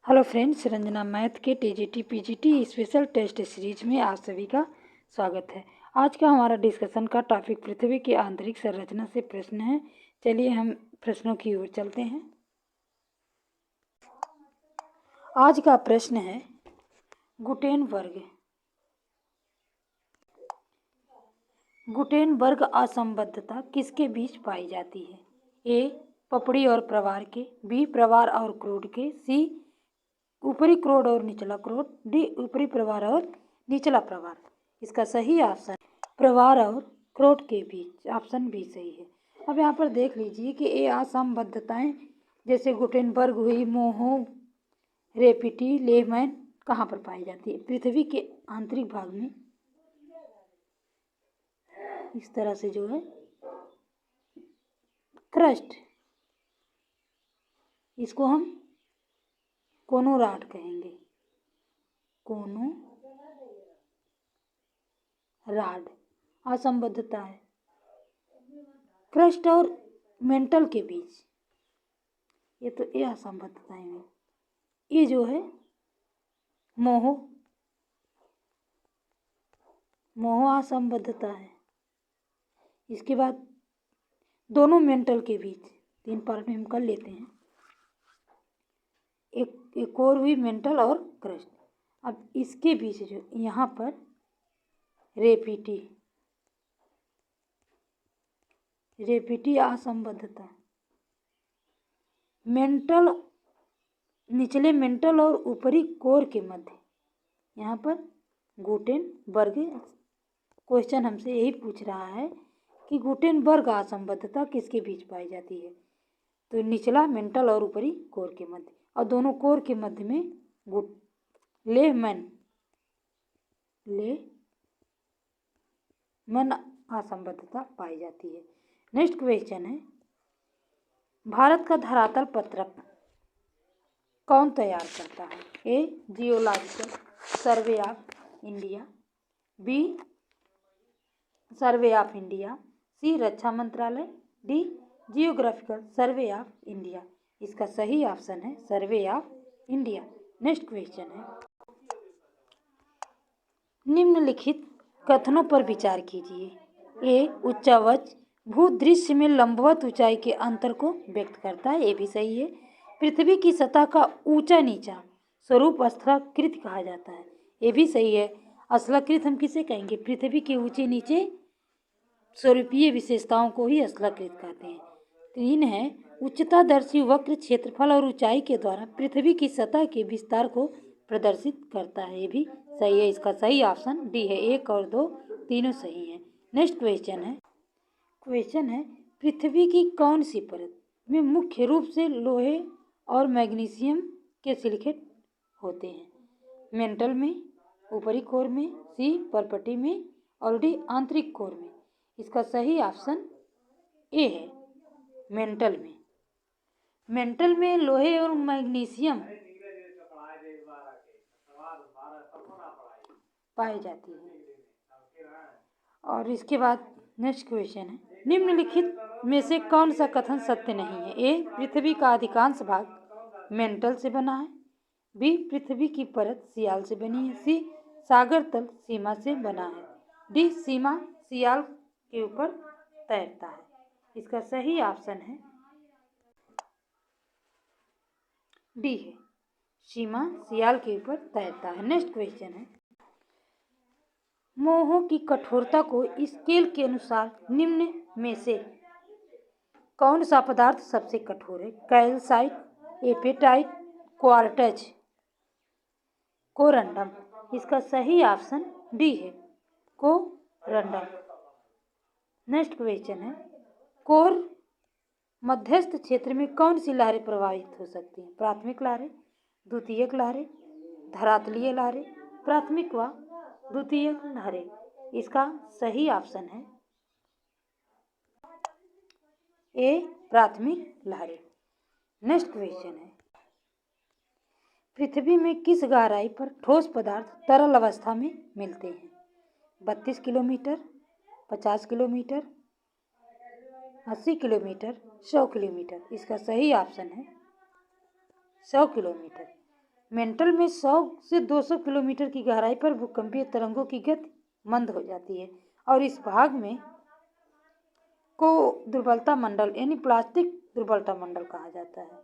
Hello friends, Ranjana math के TGT PGT special test series में आप सभी का स्वागत है। आज का हमारा डिस्कशन का टॉपिक पृथ्वी की आंतरिक संरचना से प्रश्न है। चलिए हम प्रश्नों की ओर चलते हैं। आज का प्रश्न है गुटेनबर्ग असंबद्धता किसके बीच पाई जाती है? ए पपड़ी और प्रवार के, बी प्रवार और क्रोड के, सी ऊपरी क्रोड और निचला क्रोड, डी ऊपरी प्रवार और निचला प्रवार। इसका सही ऑप्शन प्रवार और क्रोड के बीच, ऑप्शन बी सही है। अब यहाँ पर देख लीजिए कि ये असंबद्धताएं जैसे गुटेनबर्ग हुई, मोहो, रेपिटी, लेहमैन कहाँ पर पाई जाती है? पृथ्वी के आंतरिक भाग में। इस तरह से जो है क्रस्ट, इसको हम कोनो राड कहेंगे, कोनो राड असंबद्धता है क्रस्ट और मेंटल के बीच। ये तो ये असंबद्धताएं हैं। ये जो है मोहो असंबद्धता है। इसके बाद दोनों मेंटल के बीच, तीन पार्ट में हम कर लेते हैं। एक और हुई मेंटल और क्रस्ट। अब इसके बीच जो यहाँ पर रेपिटी असंबद्धता, मेंटल, निचले मेंटल और ऊपरी कोर के मध्य, यहाँ पर गुटेनबर्ग क्वेश्चन हमसे यही पूछ रहा है कि गुटेनबर्ग असंबद्धता किसके बीच पाई जाती है? तो निचला मेंटल और ऊपरी कोर के मध्य, और दोनों कोर के मध्य में लेहमैन असंबद्धता पाई जाती है। नेक्स्ट क्वेश्चन है, भारत का धरातल पत्रक कौन तैयार करता है? A geological survey of India, B survey of India, C रक्षा मंत्रालय, D geographical survey of India. इसका सही ऑप्शन है survey of India. Next question है, निम्नलिखित कथनों पर विचार कीजिए। ए उच्चावच भूदृश्य में लंबवत ऊंचाई के अंतर को व्यक्त करता है, ये भी सही है। पृथ्वी की सतह का ऊंचा नीचा स्वरूप स्थलाकृत कहा जाता है, ये भी सही है। स्थलाकृत हम किसे कहेंगे? पृथ्वी के ऊंचे नीचे स्वरूपीय विशेषताओं को ही स्थलाकृत कहते हैं। 3 है, उच्चतादर्शी वक्र क्षेत्रफल और ऊंचाई के द्वारा पृथ्वी की सतह के विस्तार को प्रदर्शित करता है, ये भी सही है। इसका सही ऑप्शन डी है। 1 और 2 तीनों सही हैं। नेक्स्ट क्वेश्चन है पृथ्वी की कौन सी परत में मुख्य रूप से लोहे और मैग्नीशियम के सिलिकेट होते हैं? मेंटल में, ऊपरी कोर में, सी परपटी में, और डी आंतरिक कोर में। इसका सही ऑप्शन ए है, मेंटल में लोहे और मैग्नीशियम पाई जाती है। और इसके बाद नेक्स्ट क्वेश्चन है, निम्नलिखित में से कौन सा कथन सत्य नहीं है? ए पृथ्वी का अधिकांश भाग मेंटल से बना है, बी पृथ्वी की परत सियाल से बनी है, सी सागर तल सीमा से बना है, डी सीमा सियाल के ऊपर तैरता है। इसका सही ऑप्शन है डी है, सीमा सियाल के ऊपर तैरता है। नेक्स्ट क्वेश्चन है, मोहो की कठोरता को स्केल के अनुसार निम्न में से कौन सा पदार्थ सबसे कठोर है? Calcite, apatite, quartz, corundum. इसका सही ऑप्शन डी है, कोरंडम। नेक्स्ट क्वेश्चन है, कोर मध्यस्थ क्षेत्र में कौन सी लहरें प्रवाहित हो सकती हैं? प्राथमिक लहरें, द्वितीयक लहरें, धरातलीय लहरें, प्राथमिक व द्वितीयक लहरें। इसका सही ऑप्शन है ए प्राथमिक लहरें। नेक्स्ट क्वेश्चन है, पृथ्वी में किस गहराई पर ठोस पदार्थ तरल अवस्था में मिलते हैं? 32 किलोमीटर, 50 किलोमीटर, 80 किलोमीटर, 100 किलोमीटर। इसका सही ऑप्शन है 100 किलोमीटर। मेंटल में 100 से 200 किलोमीटर की गहराई पर भूकंपीय तरंगों की गति मंद हो जाती है और इस भाग में को दुर्बलता मंडल यानी प्लास्टिक दुर्बलता मंडल कहा जाता है।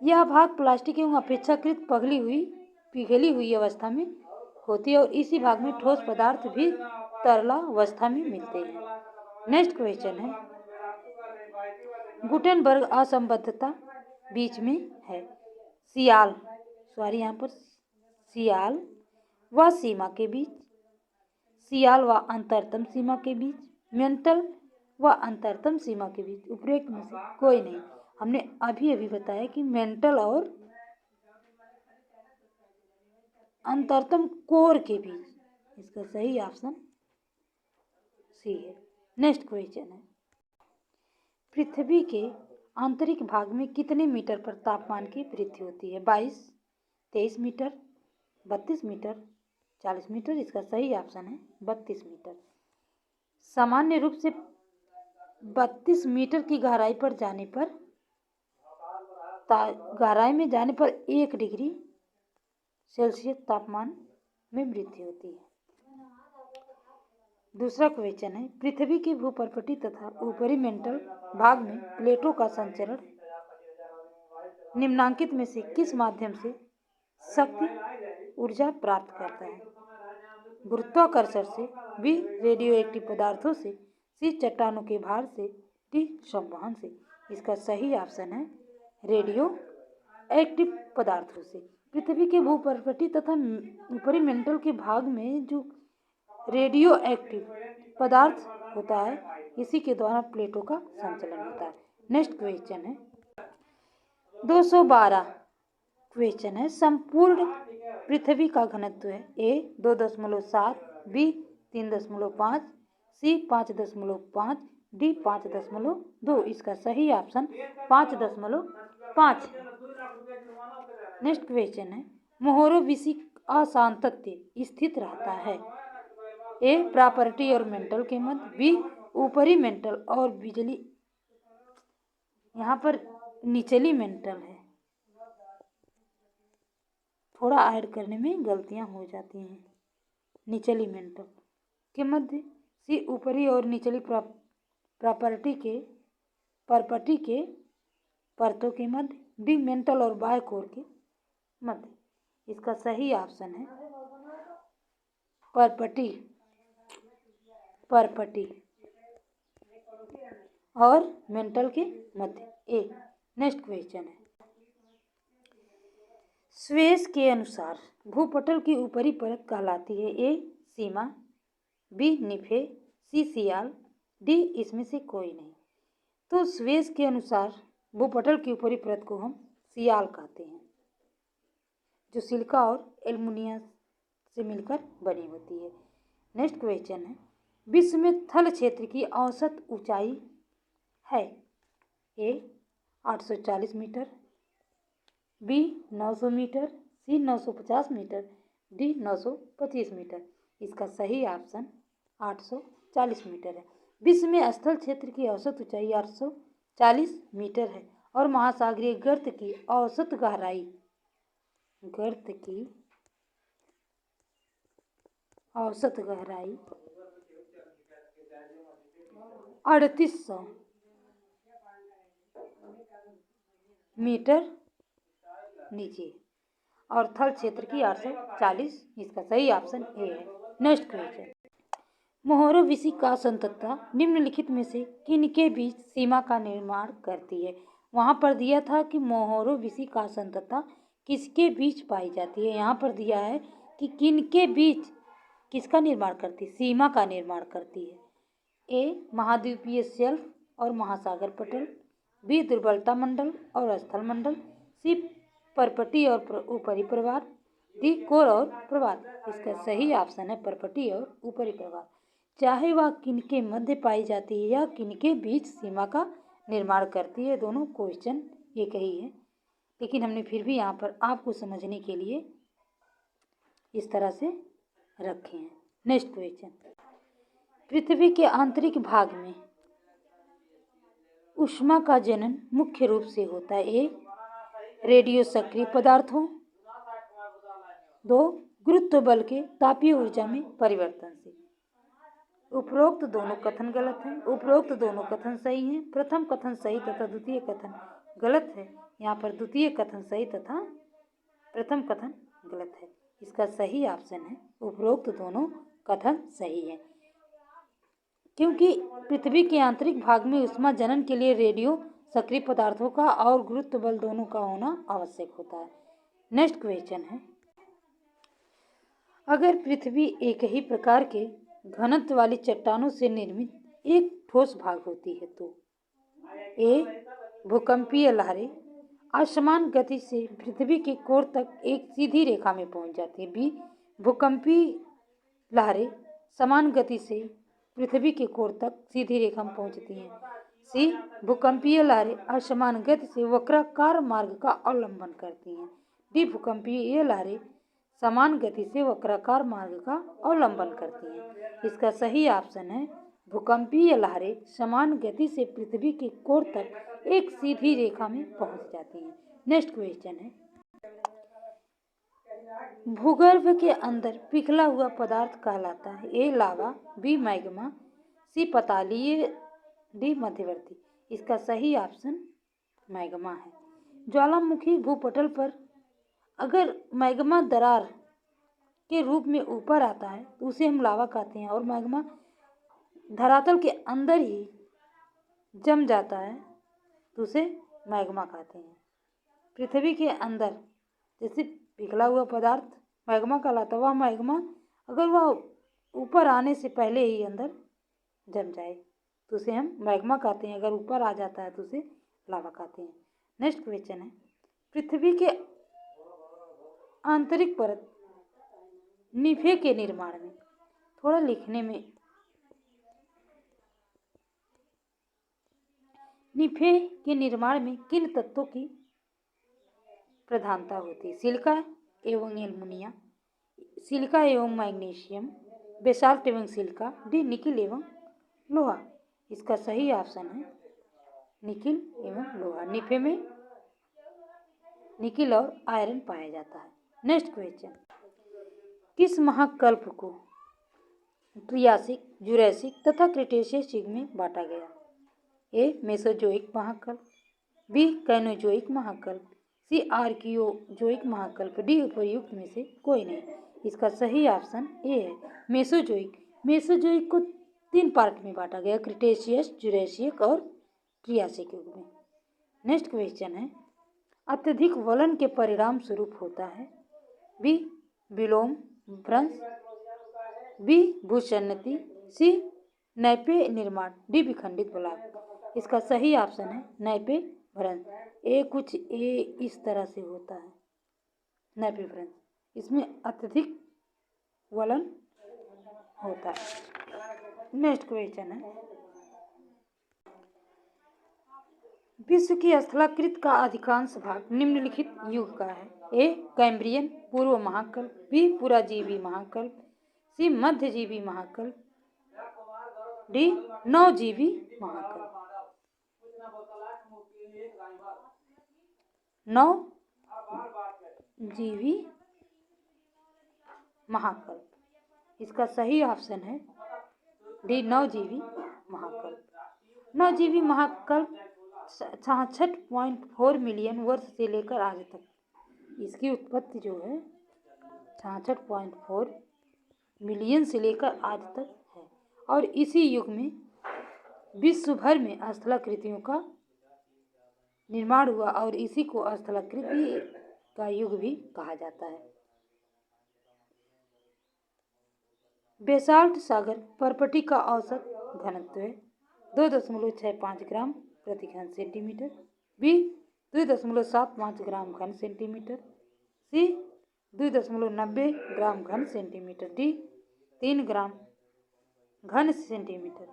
यह भाग प्लास्टिक एवं अपेक्षाकृत पिघली हुई अवस्था में होती है और इसी भाग में ठोस पदार्थ भी तरला अवस्था में मिलते हैं। नेक्स्ट क्वेश्चन है, गुटेनबर्ग असंबद्धता बीच में है। सियाल व सीमा के बीच, सियाल व अंतरतम सीमा के बीच, मेंटल व अंतरतम सीमा के बीच, उपरोक्त में से कोई नहीं। हमने अभी बताया कि मेंटल और अंतरतम कोर के बीच, इसका सही ऑप्शन सी है। नेक्स्ट क्वेश्चन है, पृथ्वी के आंतरिक भाग में कितने मीटर पर तापमान की वृद्धि होती है? 22, 23 मीटर, 32 मीटर, 40 मीटर। इसका सही ऑप्शन है 32 मीटर। सामान्य रूप से 32 मीटर की गहराई पर जाने पर गहराई में जाने पर 1 डिग्री सेल्सियस तापमान में वृद्धि होती है। दूसरा क्वेश्चन है, पृथ्वी की भूपर्पटी तथा ऊपरी मेंटल भाग में प्लेटों का संचरण निम्नांकित में से किस माध्यम से शक्ति ऊर्जा प्राप्त करता है? गुरुत्वाकर्षण से, बी रेडियो एक्टिव पदार्थों से, सी चट्टानों के भार से, डी संवहन से। इसका सही ऑप्शन है रेडियो एक्टिव पदार्थों से। पृथ्वी के भूपर्पटी तथा ऊपरी मेंटल के भाग में जो रेडियो एक्टिव पदार्थ होता है, इसी के द्वारा प्लेटों का संचलन होता है। नेक्स्ट क्वेश्चन है 212 क्वेश्चन है, संपूर्ण पृथ्वी का घनत्व है ए 2.7, बी 3.5, सी 5.5, डी 5.2। इसका सही ऑप्शन 5.5 है। नेक्स्ट क्वेश्चन है, मोहोरोविसिक असातत्य स्थित रहता है ए प्रॉपर्टी और मेंटल के मध्य, बी ऊपरी मेंटल और बिजली, यहाँ पर निचली मेंटल है, थोड़ा ऐड करने में गलतियां हो जाती हैं, निचली मेंटल के मध्य, सी ऊपरी और निचली प्रॉपर्टी के परतों के मध्य, डी मेंटल और बाह्य कोर के मध्य। इसका सही ऑप्शन है परपटी और मेंटल के मध्य ए। नेक्स्ट क्वेश्चन है, स्वेस के अनुसार भूपटल की ऊपरी परत कहलाती है ए सीमा, बी निफे, सी सियाल, डी इसमें से कोई नहीं। तो स्वेस के अनुसार भूपटल की ऊपरी परत को हम सियाल कहते हैं, जो सिलिका और एल्युमिनियम से मिलकर बनी होती है। नेक्स्ट क्वेश्चन है, विश्व में थल क्षेत्र की औसत ऊंचाई है ए 840 मीटर, बी 900 मीटर, सी 950 मीटर, डी 925 मीटर। इसका सही ऑप्शन 840 मीटर है। विश्व में स्थल क्षेत्र की औसत ऊंचाई 840 मीटर है और महासागरीय गर्त की औसत गहराई 3800 मीटर नीचे और थल क्षेत्र की 840। इसका सही ऑप्शन ए है। नेक्स्ट क्वेश्चन, मोहोरोविसिक असंततता निम्नलिखित में से किनके बीच सीमा का निर्माण करती है? वहाँ पर दिया था कि मोहोरोविसिक असंततता किसके बीच पाई जाती है, यहाँ पर दिया है कि किनके बीच किसका निर्माण करती है, सीमा का निर्माण करती है। ए महाद्वीपीय शेल्फ और महासागर पटल, बी दुर्बलता मंडल और स्थल मंडल, सी परपटी और ऊपरी प्रवाल, डी कोर और प्रवाल। इसका सही ऑप्शन है परपटी और ऊपरी प्रवाल। चाहे वह किनके मध्य पाई जाती है या किनके बीच सीमा का निर्माण करती है, दोनों क्वेश्चन एक ही है, लेकिन हमने फिर भी यहाँ पर आपको समझने के लिए इस तरह से रखे हैं। नेक्स्ट क्वेश्चन, पृथ्वी के आंतरिक भाग में ऊष्मा का जनन मुख्य रूप से होता है ए रेडियो सक्रिय पदार्थों। 2 गुरुत्व बल के तापीय ऊर्जा में परिवर्तन से। उपरोक्त दोनों कथन गलत हैं। उपरोक्त दोनों कथन सही हैं। प्रथम कथन सही तथा द्वितीय कथन गलत है। यहाँ पर द्वितीय कथन सही तथा प्रथम कथन गलत है। इसका सही ऑप्शन है उपरोक्त दोनों कथन सही है, क्योंकि पृथ्वी के आंतरिक भाग में ऊष्मा जनन के लिए रेडियो सक्रिय पदार्थों का और गुरुत्व बल दोनों का होना आवश्यक होता है। नेक्स्ट क्वेश्चन है, अगर पृथ्वी एक ही प्रकार के घनत्व वाली चट्टानों से निर्मित एक ठोस भाग होती है तो ए भूकंपीय लहरें असमान गति से पृथ्वी के कोर तक एक सीधी रेखा में पहुंच जाती है। बी भूकंपीय लहरें समान गति से पृथ्वी के कोर तक सीधी रेखा में पहुंचती हैं। सी भूकंपीय लहरें असमान गति से वक्राकार मार्ग का अवलंबन करती हैं। डी भूकंपीय लहरें समान गति से वक्राकार मार्ग का अवलंबन करती हैं। इसका सही ऑप्शन है भूकंपीय लहरें समान गति से पृथ्वी के कोर तक एक सीधी रेखा में पहुंच जाती हैं। नेक्स्ट क्वेश्चन है, भूगर्भ के अंदर पिघला हुआ पदार्थ कहलाता है। ए लावा, बी मैग्मा, सी पतालीय, डी मध्यवर्ती। इसका सही ऑप्शन मैग्मा है। ज्वालामुखी भूपटल पर अगर मैग्मा दरार के रूप में ऊपर आता है तो उसे हम लावा कहते हैं, और मैग्मा धरातल के अंदर ही जम जाता है तो उसे मैग्मा कहते हैं। पृथ्वी के अंदर जैसे पिघला हुआ पदार्थ मैग्मा कहलाता है, वह मैग्मा अगर वह ऊपर आने से पहले ही अंदर जम जाए तो उसे हम मैग्मा कहते हैं, अगर ऊपर आ जाता है तो उसे लावा कहते हैं। नेक्स्ट क्वेश्चन है, पृथ्वी के आंतरिक परत निफे के निर्माण में थोड़ा लिखने में निफे के निर्माण में किन तत्वों की प्रधानता होती है? सिलिका एवं एल्युमिनियम, सिलिका एवं मैग्नीशियम, बेसाल्ट एवं सिलिका, डी निकिल एवं लोहा। इसका सही ऑप्शन है निकिल एवं लोहा। निफे में निकिल और आयरन पाया जाता है। नेक्स्ट क्वेश्चन, किस महाकल्प को ट्रियासिक, जुरैसिक तथा क्रिटेशियस युग में बांटा गया? ए मेसोजोइक महाकल्प, बी कैनोजोइक महाकल्प, सी आर्कियोजोइक महाकल्प, डी उपर्युक्त में से कोई नहीं। इसका सही ऑप्शन ए है मेसोजोइक। मेसोजोइक को 3 पार्ट में बांटा गया, क्रिटेशियस, जुरैसिक और ट्रियासिक युग में। नेक्स्ट क्वेश्चन है, अत्यधिक वलन के परिणाम स्वरूप होता है। बी विलोम भ्रंश, बी भूसन्नति, सी नैपे निर्माण, डी विखंडित ब्लॉक। इसका सही ऑप्शन है नैपे भ्रंश। ए इस तरह से होता है नैपे भ्रंश, इसमें अत्यधिक वलन होता है। नेक्स्ट क्वेश्चन है, विश्व की स्थलाकृत का अधिकांश भाग निम्नलिखित युग का है। ए कैम्ब्रियन पूर्व महाकल्प, बी पुराजीवी महाकल्प, सी मध्यजीवी महाकल्प, डी नवजीवी महाकल्प। नवजीवी महाकल्प। इसका सही ऑप्शन है डी नवजीवी महाकल्प। नवजीवी महाकल्प 66.4 मिलियन वर्ष से लेकर आज तक, इसकी उत्पत्ति जो है 66.4 मिलियन से लेकर आज तक है, और इसी युग में विश्व भर में स्थलाकृतियों का निर्माण हुआ और इसी को स्थलाकृति का युग भी कहा जाता है। बेसाल्ट सागर परपटी का औसत घनत्व है 2.65 ग्राम प्रति घन सेंटीमीटर, बी 2.75 ग्राम घन सेंटीमीटर, सी 2.90 ग्राम घन सेंटीमीटर, डी 3 ग्राम घन सेंटीमीटर।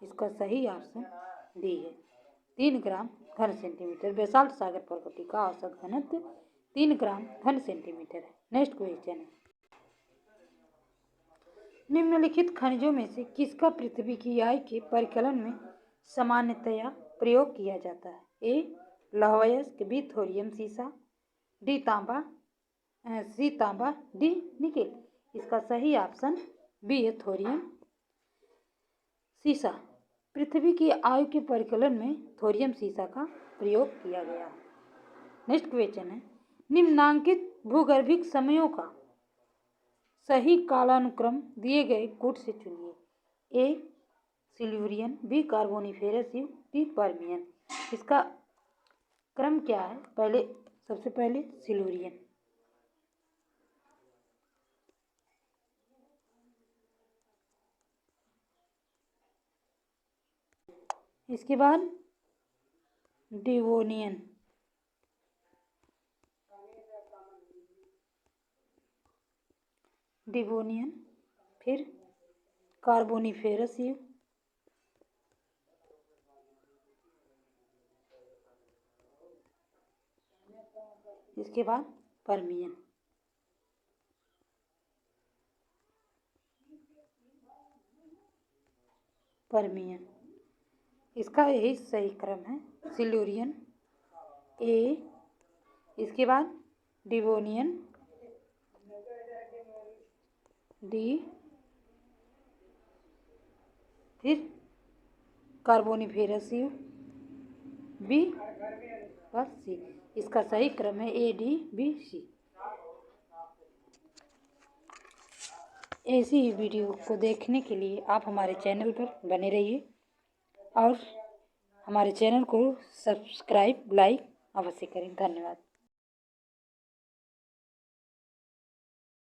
इसका सही ऑप्शन डी है 3 ग्राम घन सेंटीमीटर। बेसाल्ट सागर परपटी का औसत घनत्व 3 ग्राम घन सेंटीमीटर है। नेक्स्ट क्वेश्चन है, निम्नलिखित खनिजों में से किसका पृथ्वी की आय के परिकलन में सामान्यतया प्रयोग किया जाता है? ए लौह अयस्क, बी थोरियम सीसा, डी तांबा, सी तांबा, डी निकेल। इसका सही ऑप्शन बी है थोरियम। सीसा, पृथ्वी की आयु के परिकलन में थोरियम सीसा का प्रयोग किया गया। नेक्स्ट क्वेश्चन है, निम्नांकित भूगर्भिक समयों का सही कालानुक्रम दिए गए गुट से चुनिए। ए सिल्यूरियन, बी कार्बोनिफेरस युग, डी पर्मियन। इसका क्रम क्या है? सबसे पहले सिल्यूरियन, इसके बाद डिवोनियन, फिर कार्बोनिफेरस युग, इसके बाद पर्मियन। इसका यही सही क्रम है, सिल्यूरियन ए, इसके बाद डिवोनियन डी, फिर कार्बोनिफेरस युग बी, बस सी। इसका सही क्रम है ए डी बी सी। ऐसी ही वीडियो को देखने के लिए आप हमारे चैनल पर बने रहिए और हमारे चैनल को सब्सक्राइब लाइक अवश्य करें। धन्यवाद।